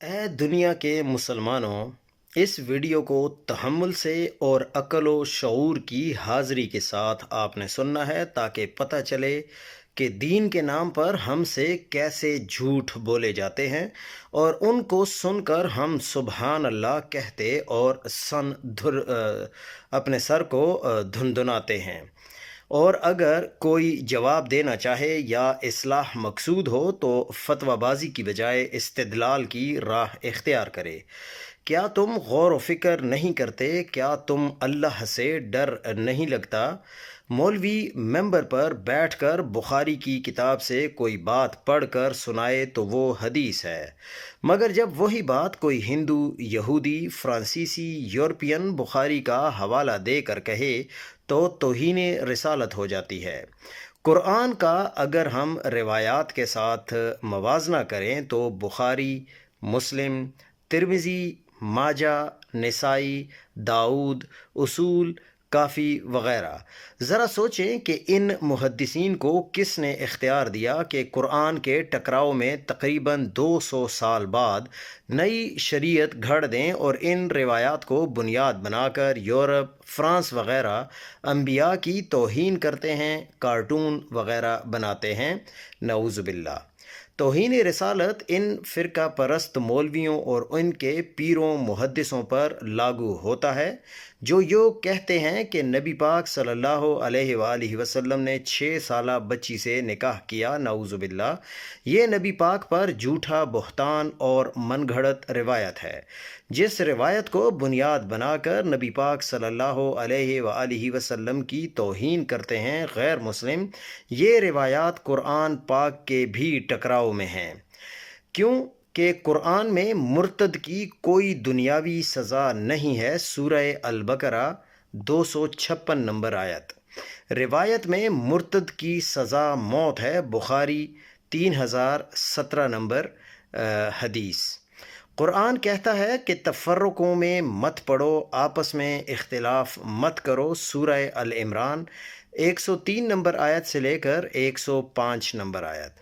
اے دنیا کے مسلمانوں، اس ویڈیو کو تحمل سے اور عقل و شعور کی حاضری کے ساتھ آپ نے سننا ہے تاکہ پتہ چلے کہ دین کے نام پر ہم سے کیسے جھوٹ بولے جاتے ہیں اور ان کو سن کر ہم سبحان اللہ کہتے اور اپنے سر کو دھندھناتے ہیں۔ اور اگر کوئی جواب دینا چاہے یا اصلاح مقصود ہو تو فتویٰ بازی کی بجائے استدلال کی راہ اختیار کرے۔ کیا تم غور و فکر نہیں کرتے؟ کیا تم اللہ سے ڈر نہیں لگتا؟ مولوی ممبر پر بیٹھ کر بخاری کی کتاب سے کوئی بات پڑھ کر سنائے تو وہ حدیث ہے، مگر جب وہی بات کوئی ہندو، یہودی، فرانسیسی، یورپین بخاری کا حوالہ دے کر کہے تو توہین رسالت ہو جاتی ہے۔ قرآن کا اگر ہم روایات کے ساتھ موازنہ کریں تو بخاری، مسلم، ترمذی، ماجہ، نسائی، داؤد، اصول، کافی وغیرہ، ذرا سوچیں کہ ان محدثین کو کس نے اختیار دیا کہ قرآن کے ٹکراؤ میں تقریباً 200 سال بعد نئی شریعت گھڑ دیں اور ان روایات کو بنیاد بنا کر یورپ، فرانس وغیرہ انبیاء کی توہین کرتے ہیں، کارٹون وغیرہ بناتے ہیں۔ نعوذ باللہ۔ توہین رسالت ان فرقہ پرست مولویوں اور ان کے پیروں محدثوں پر لاگو ہوتا ہے جو کہتے ہیں کہ نبی پاک صلی اللہ علیہ وآلہ وسلم نے 6 سالہ بچی سے نکاح کیا۔ نعوذ باللہ۔ یہ نبی پاک پر جھوٹا بہتان اور من گھڑت روایت ہے۔ جس روایت کو بنیاد بنا کر نبی پاک صلی اللہ علیہ وآلہ وسلم کی توہین کرتے ہیں غیر مسلم، یہ روایات قرآن پاک کے بھی ٹکراؤ میں ہیں۔ کیوں کہ قرآن میں مرتد کی کوئی دنیاوی سزا نہیں ہے۔ سورہ البقرہ 256 نمبر آیت۔ روایت میں مرتد کی سزا موت ہے۔ بخاری 3017 نمبر حدیث۔ قرآن کہتا ہے کہ تفرقوں میں مت پڑو، آپس میں اختلاف مت کرو۔ سورہ العمران 103 نمبر آیت سے لے کر 105 نمبر آیت۔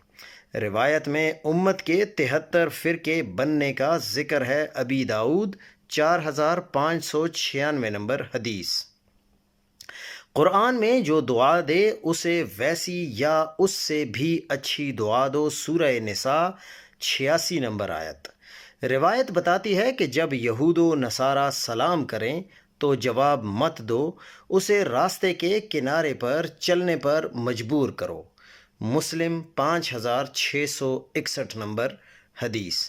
روایت میں امت کے 73 فرقے بننے کا ذکر ہے۔ ابی داؤد 4596 نمبر حدیث۔ قرآن میں جو دعا دے اسے ویسی یا اس سے بھی اچھی دعا دو۔ سورہ نساء 86 نمبر آیت۔ روایت بتاتی ہے کہ جب یہود و نصارہ سلام کریں تو جواب مت دو، اسے راستے کے کنارے پر چلنے پر مجبور کرو۔ مسلم 5661 نمبر حدیث۔